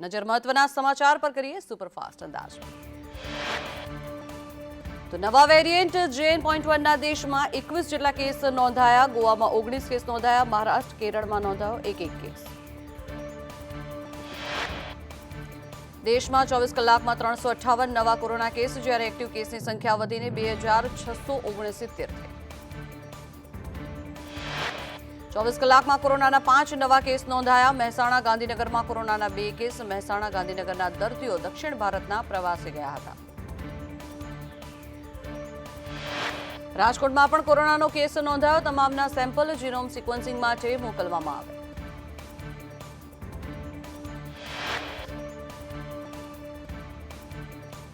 નજર મહત્વના સમાચાર પર કરીએ સુપરફાસ્ટ અંદાજમાં। તો નવા વેરિયન્ટ JN.1ના દેશમાં 21 જેટલા કેસ નોંધાયા। ગોવામાં 19 કેસ નોંધાયા। મહારાષ્ટ્ર, કેરળમાં નોંધાયો એક કેસ। દેશમાં 24 કલાકમાં 358 નવા કોરોના કેસ, જ્યારે એક્ટિવ કેસની સંખ્યા વધીને 2669 થઈ। 24 કલાકમાં કોરોનાના 5 નવા કેસ નોંધાયા। મહેસાણા, ગાંધીનગરમાં કોરોનાના 2 કેસ। મહેસાણા, ગાંધીનગરના દર્દીઓ દક્ષિણ ભારતના પ્રવાસે ગયા હતા। રાજકોટમાં પણ કોરોનાનો કેસ નોંધાયો। તમામના સેમ્પલ જીનોમ સિક્વન્સિંગ માટે મોકલવામાં આવ્યા।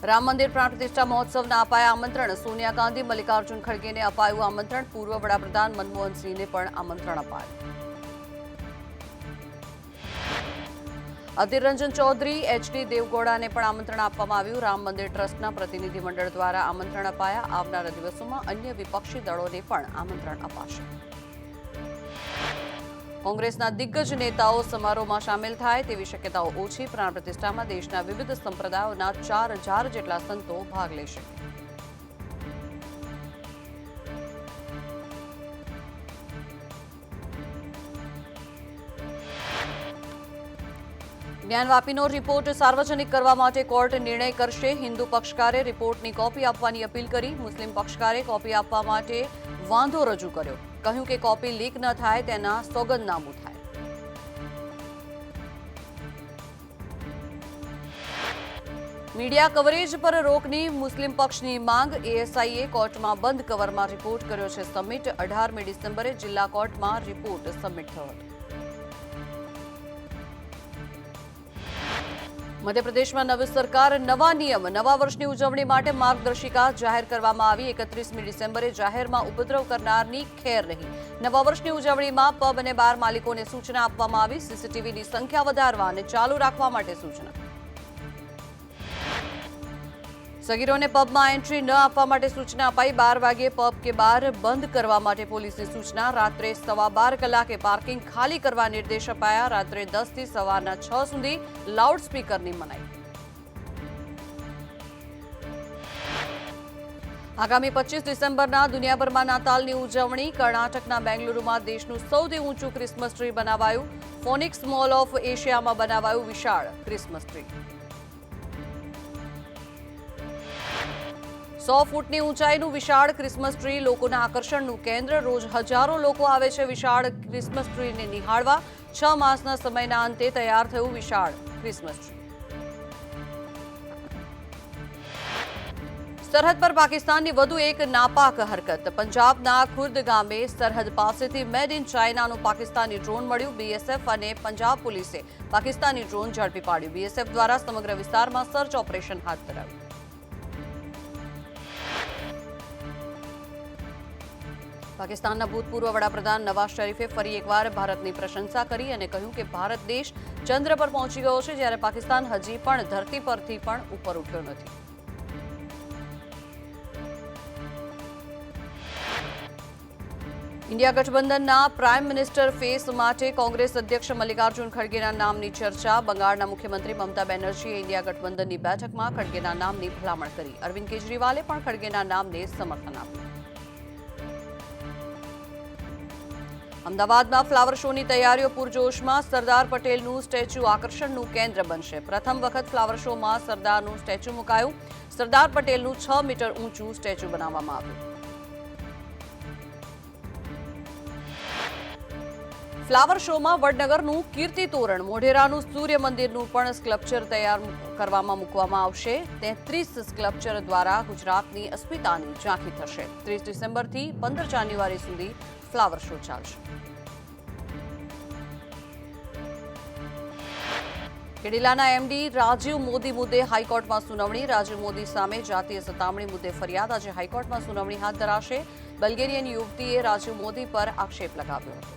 રામ મંદિર પ્રાણ પ્રતિષ્ઠા મહોત્સવના અપાયા આમંત્રણ। સોનિયા ગાંધી, મલ્લિકાર્જુન ખડગેને અપાયું આમંત્રણ। પૂર્વ વડાપ્રધાન મનમોહન સિંહને પણ આમંત્રણ અપાયું। અધીર રંજન ચૌધરી, HD દેવગૌડાને પણ આમંત્રણ આપવામાં આવ્યું। રામ મંદિર ટ્રસ્ટના પ્રતિનિધિ મંડળ દ્વારા આમંત્રણ અપાયા। આવનારા દિવસોમાં અન્ય વિપક્ષી દળોને પણ આમંત્રણ અપાશે। કોંગ્રેસના દિગ્ગજ નેતાઓ સમારોહમાં સામેલ થાય તેવી શક્યતાઓ ઓછી। પ્રાણ પ્રતિષ્ઠામાં દેશના વિવિધ સંપ્રદાયોના 4000 જેટલા સંતો ભાગ લેશે। જ્ઞાનવાપીનો રિપોર્ટ સાર્વજનિક કરવા માટે કોર્ટ નિર્ણય કરશે। હિન્દુ પક્ષકારે રિપોર્ટની કોપી આપવાની અપીલ કરી। મુસ્લિમ પક્ષકારે કોપી આપવા માટે વાંધો રજૂ કર્યો। કહ્યું કે કોપી લીક ન થાય તેના સોગંદનામું થાય। મીડિયા કવરેજ પર રોકની મુસ્લિમ પક્ષની માંગ। ASIએ કોર્ટમાં બંધ કવરમાં રિપોર્ટ કર્યો છે સબમિટ। 18મી ડિસેમ્બરે જિલ્લા કોર્ટમાં રિપોર્ટ સબમિટ થયો હતો। મધ્યપ્રદેશમાં નવી સરકાર, નવા નિયમ। નવા વર્ષની ઉજવણી માટે માર્ગદર્શિકા જાહેર કરવામાં આવી। 31મી ડિસેમ્બરે જાહેરમાં ઉપદ્રવ કરનારની ખેર નહીં। નવા વર્ષની ઉજવણીમાં પબ અને બાર માલિકોને સૂચના આપવામાં આવી। CCTVની સંખ્યા વધારવા અને ચાલુ રાખવા માટે સૂચના। સગીરોને પબમાં એન્ટ્રી ન આપવા માટે સૂચના અપાઈ। 12 વાગ્યે પબ કે બાર બંધ કરવા માટે પોલીસની સૂચના। રાત્રે 12:15 કલાકે પાર્કિંગ ખાલી કરવા નિર્દેશ અપાયા। રાત્રે 10 થી સવારના 6 સુધી લાઉડસ્પીકરની મનાઈ। આગામી 25 ડિસેમ્બરના દુનિયાભરમાં નાતાલની ઉજવણી। કર્ણાટકના બેંગલુરુમાં દેશનું સૌથી ઊંચું ક્રિસમસ ટ્રી બનાવાયું। ફોનિક્સ મોલ ઓફ એશિયામાં બનાવાયું વિશાળ ક્રિસમસ ટ્રી। 100 ફૂટની ઊંચાઈનું વિશાળ ક્રિસમસ ટ્રી લોકોના આકર્ષણનું કેન્દ્ર। રોજ હજારો લોકો આવે છે વિશાળ ક્રિસમસ ટ્રીને નિહાળવા। 6 માસના સમયના અંતે તૈયાર થયું વિશાળ ક્રિસમસ ટ્રી। સરહદ પર પાકિસ્તાનની વધુ એક નાપાક હરકત। પંજાબના ખુર્દ ગામે સરહદ પાસેથી મેડ ઇન ચાઇનાનું પાકિસ્તાની ડ્રોન મળ્યું। BSF અને પંજાબ પોલીસે પાકિસ્તાની ડ્રોન ઝડપી પાડ્યું। BSF દ્વારા સમગ્ર વિસ્તારમાં સર્ચ ઓપરેશન હાથ ધરાયું। પાકિસ્તાનના ભૂતપૂર્વ વડાપ્રધાન નવાઝ શરીફે ફરી એકવાર ભારતની પ્રશંસા કરી અને કહ્યું કે ભારત દેશ ચંદ્ર પર પહોંચી ગયો છે, જ્યારે પાકિસ્તાન હજી પણ ધરતી પરથી પણ ઉપર ઉઠ્યો નથી। ઇન્ડિયા ગઠબંધનના પ્રાઇમ મિનિસ્ટર ફેસ માટે કોંગ્રેસ અધ્યક્ષ મલ્લિકાર્જુન ખડગેના નામની ચર્ચા। બંગાળના મુખ્યમંત્રી મમતા બેનર્જીએ ઇન્ડિયા ગઠબંધનની બેઠકમાં ખડગેના નામની ભલામણ કરી। અરવિંદ કેજરીવાલે પણ ખડગેના નામને સમર્થન આપ્યું। અમદાવાદમાં ફ્લાવર શોની તૈયારીઓ પૂરજોશમાં। સરદાર પટેલનું સ્ટેચ્યુ આકર્ષણનું કેન્દ્ર બનશે। પ્રથમ વખત ફ્લાવર શોમાં સરદારનું સ્ટેચ્યુ મુકાયું। સરદાર પટેલનું 6 મીટર ઊંચું સ્ટેચ્યુ બનાવવામાં આવ્યું। ફ્લાવર શોમાં વડનગરનું કીર્તિ તોરણ, મોઢેરાનું સૂર્ય મંદિરનું પણ સ્કલ્પચર તૈયાર કરવામાં મૂકવામાં આવશે। 33 સ્કલ્પચર દ્વારા ગુજરાતની અસ્મિતાની ઝાંખી થશે। 30 ડિસેમ્બરથી 15 જાન્યુઆરી સુધી ફ્લાવર શો ચાલશે। કેડિલાના MD રાજીવ મોદી મુદ્દે હાઈકોર્ટમાં સુનાવણી। રાજીવ મોદી સામે જાતીય સતામણી મુદ્દે ફરિયાદ। આજે હાઈકોર્ટમાં સુનાવણી હાથ ધરાશે। બલ્ગેરિયન યુવતીએ રાજીવ મોદી પર આક્ષેપ લગાવ્યો હતો।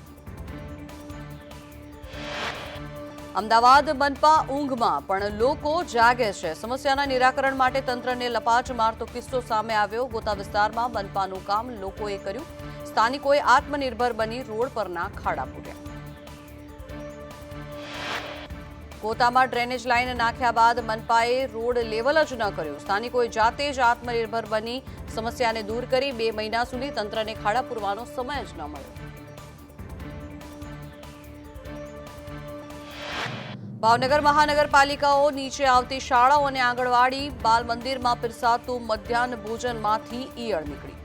અમદાવાદ મનપા ઊંઘમાં પણ લોકો જાગે છે। સમસ્યાના નિરાકરણ માટે તંત્રને લપાટ મારતો કિસ્સો સામે આવ્યો। ગોતા વિસ્તારમાં મનપાનું કામ લોકોએ કર્યું। સ્થાનિકોએ આત્મનિર્ભર બની રોડ પરના ખાડા પૂર્યા। ગોતામાં ડ્રેનેજ લાઇન નાખ્યા બાદ મનપાએ રોડ લેવલ જ ન કર્યો. સ્થાનિકોએ જાતે જ આત્મનિર્ભર બની સમસ્યાને દૂર કરી. 2 મહિના સુધી તંત્રને ખાડા પૂરવાનો સમય જ ન મળ્યો. ભાવનગર મહાનગરપાલિકાઓ નીચે આવતી શાળાઓ અને આંગણવાડી બાલ મંદિરમાં પીરસાતું મધ્યાહન ભોજનમાંથી ઈયળ નીકળી.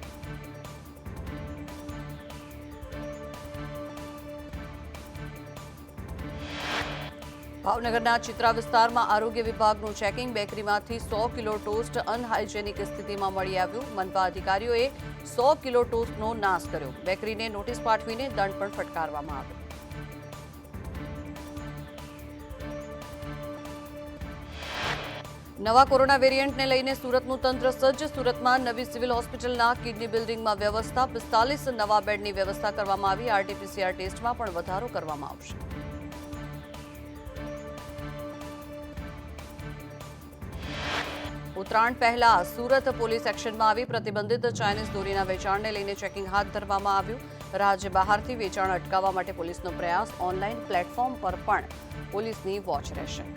ભાવનગરના ચિત્રા વિસ્તારમાં આરોગ્ય વિભાગનું ચેકિંગ. બેકરીમાંથી 100 કિલો ટોસ્ટ અનહાઇજેનિક સ્થિતિમાં મળી આવ્યું. મનપા અધિકારીઓએ 100 કિલો ટોસ્ટનો નાશ કર્યો. બેકરીને નોટિસ પાઠવીને દંડ પણ ફટકારવામાં આવ્યો. નવા કોરોના વેરિયન્ટને લઈને સુરતનું તંત્ર સજ્જ. સુરતમાં નવી સિવિલ હોસ્પિટલના કિડની બિલ્ડિંગમાં વ્યવસ્થા. 45 નવા બેડની વ્યવસ્થા કરવામાં આવી. આરટીપીસીઆર ટેસ્ટમાં પણ વધારો કરવામાં આવશે. ઉત્તરાયણ પહેલા સુરત પોલીસ એક્શનમાં આવી. પ્રતિબંધિત ચાઇનીઝ દોરીના વેચાણને લઈને ચેકિંગ હાથ ધરવામાં આવ્યું. રાજ્ય બહારથી વેચાણ અટકાવવા માટે પોલીસનો પ્રયાસ. ઓનલાઈન પ્લેટફોર્મ પર પણ પોલીસની વોચ રહેશે.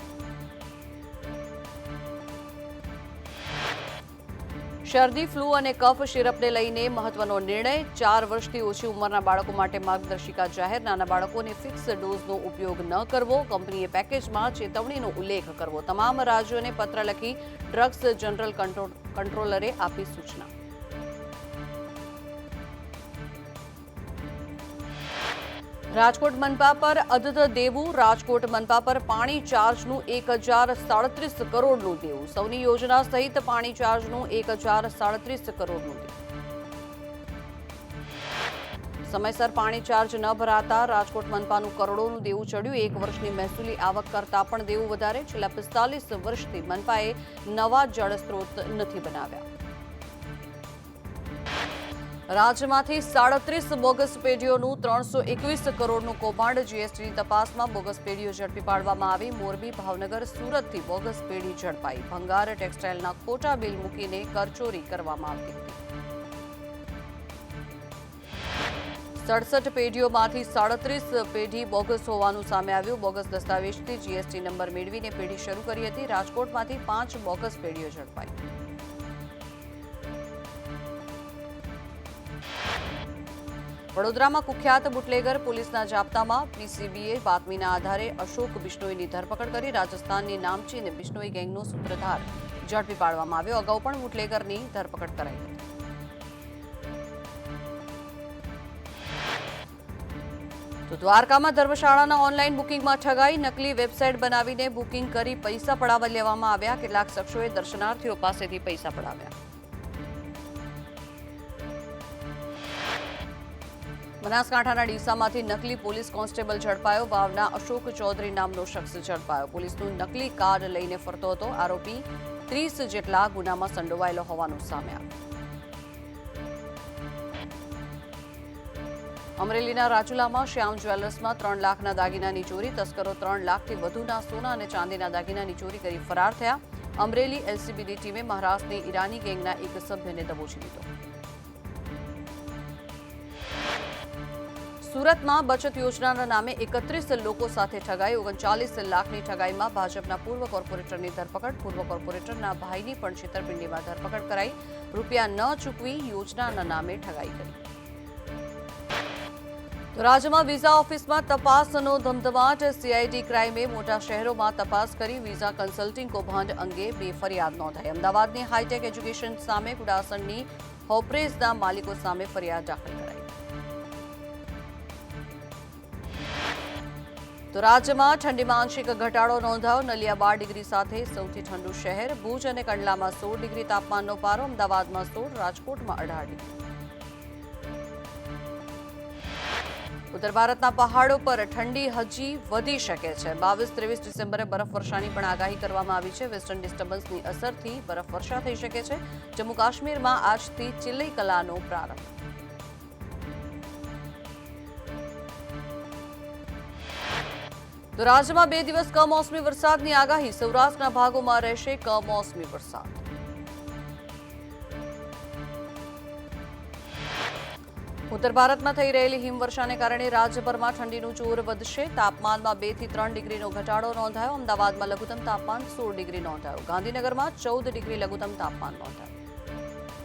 શરદી, ફ્લૂ અને કફ સિરપને લઈને મહત્વનો નિર્ણય. 4 વર્ષથી ઓછી ઉંમરના બાળકો માટે માર્ગદર્શિકા જાહેર. નાના બાળકોને ફિક્સ ડોઝનો ઉપયોગ ન કરવો. કંપનીએ પેકેજમાં ચેતવણીનો ઉલ્લેખ કરવો. તમામ રાજ્યોને પત્ર લખી ડ્રગ્સ જનરલ કંટ્રોલરે આપી સૂચના. રાજકોટ મનપા પર અધધ દેવું. રાજકોટ મનપા પર પાણી ચાર્જનું 1037 કરોડનું દેવું. સૌની યોજના સહિત પાણી ચાર્જનું 1037 કરોડનું દેવું. સમયસર પાણી ચાર્જ ન ભરાતા રાજકોટ મનપાનું કરોડોનું દેવું ચડ્યું. 1 વર્ષની મહેસૂલી આવક કરતાં પણ દેવું વધારે. છેલ્લા 45 વર્ષથી મનપાએ નવા જળ સ્ત્રોત નથી બનાવ્યા. રાજ્યમાંથી 37 બોગસ પેઢીઓનું 321 કરોડનું કૌભાંડ. જીએસટીની તપાસમાં બોગસ પેઢીઓ ઝડપી પાડવામાં આવી. મોરબી, ભાવનગર, સુરતથી બોગસ પેઢી ઝડપાઈ. ભંગાર ટેક્સટાઇલના ખોટા બિલ મૂકીને કરચોરી કરવામાં આવતી હતી. 67 પેઢીઓમાંથી 37 પેઢી બોગસ હોવાનું સામે આવ્યું. બોગસ દસ્તાવેજથી જીએસટી નંબર મેળવીને પેઢી શરૂ કરી હતી. રાજકોટમાંથી 5 બોગસ પેઢીઓ ઝડપાઈ. વડોદરામાં કુખ્યાત બુટલેગર પોલીસના જાપ્તામાં. પીસીબીએ બાતમીના આધારે અશોક બિશ્નોઈની ધરપકડ કરી. રાજસ્થાનની નામચી અને બિશ્નોઈ ગેંગનો સૂત્રધાર ઝડપી પાડવામાં આવ્યો. અગાઉ પણ બુટલેગરની ધરપકડ કરાઈ હતી. તો દ્વારકામાં ધર્મશાળાના ઓનલાઈન બુકિંગમાં ઠગાઈ. નકલી વેબસાઇટ બનાવીને બુકિંગ કરી પૈસા પડાવી લેવામાં આવ્યા. કેટલાક શખ્સોએ દર્શનાર્થીઓ પાસેથી પૈસા પડાવ્યા. બનાસકાંઠાના ડીસામાંથી નકલી પોલીસ કોન્સ્ટેબલ ઝડપાયો. વાવના અશોક ચૌધરી નામનો શખ્સ ઝડપાયો. પોલીસનું નકલી કાર્ડ લઈને ફરતો હતો. આરોપી 30 જેટલા ગુનામાં સંડોવાયેલો હોવાનું સામે આવ્યું. અમરેલીના રાજુલામાં શ્યામ જ્વેલર્સમાં 3 લાખના દાગીનાની ચોરી. તસ્કરો 3 લાખથી વધુના સોના અને ચાંદીના દાગીનાની ચોરી કરી ફરાર થયા. અમરેલી એલસીબીની ટીમે મહારાષ્ટ્રની ઈરાની ગેંગના એક સભ્યને દબોચી લીધો. સુરતમાં બચત યોજનાના નામે 31 લોકો સાથે ઠગાઈ. 39 લાખની ઠગાઈમાં ભાજપના પૂર્વ કોર્પોરેટરની ધરપકડ. પૂર્વ કોર્પોરેટરના ભાઈની પણ છેતરપિંડીમાં ધરપકડ કરાઈ. રૂપિયા ન ચૂકવી યોજનાના નામે ઠગાઈ કરી. તો રાજ્યમાં વિઝા ઓફિસમાં તપાસનો ધમધમાટ. સીઆઈડી ક્રાઇમે મોટા શહેરોમાં તપાસ કરી. વિઝા કન્સલ્ટિંગ કૌભાંડ અંગે 2 ફરિયાદ નોંધાઈ. અમદાવાદની હાઈટેક એજ્યુકેશન સામે, કુડાસણની હોપરેઝના માલિકો સામે ફરિયાદ દાખલ કરાઈ. તો રાજ્યમાં ઠંડીમાં આંશિક ઘટાડો નોંધાયો. નલિયા 12 ડિગ્રી સાથે સૌથી ઠંડુ શહેર. ભુજ અને કંડલામાં 16 ડિગ્રી તાપમાનનો પારો. અમદાવાદમાં 16, રાજકોટમાં 18 ડિગ્રી. ઉત્તર ભારતના પહાડો પર ઠંડી હજી વધી શકે છે. 22-23 ડિસેમ્બરે બરફવર્ષાની પણ આગાહી કરવામાં આવી છે. વેસ્ટર્ન ડિસ્ટર્બન્સની અસરથી બરફવર્ષા થઈ શકે છે. જમ્મુ કાશ્મીરમાં આજથી ચિલ્લઈ કલાનો પ્રારંભ. તો રાજ્યમાં 2 દિવસ કમોસમી વરસાદની આગાહી. સૌરાષ્ટ્રના ભાગોમાં રહેશે કમોસમી વરસાદ. ઉત્તર ભારતમાં થઈ રહેલી હિમવર્ષાને કારણે રાજ્યભરમાં ઠંડીનું જોર વધશે. તાપમાનમાં 2 થી 3 ડિગ્રીનો ઘટાડો નોંધાયો. અમદાવાદમાં લઘુત્તમ તાપમાન 16 ડિગ્રી નોંધાયું. ગાંધીનગરમાં 14 ડિગ્રી લઘુત્તમ તાપમાન નોંધાયું.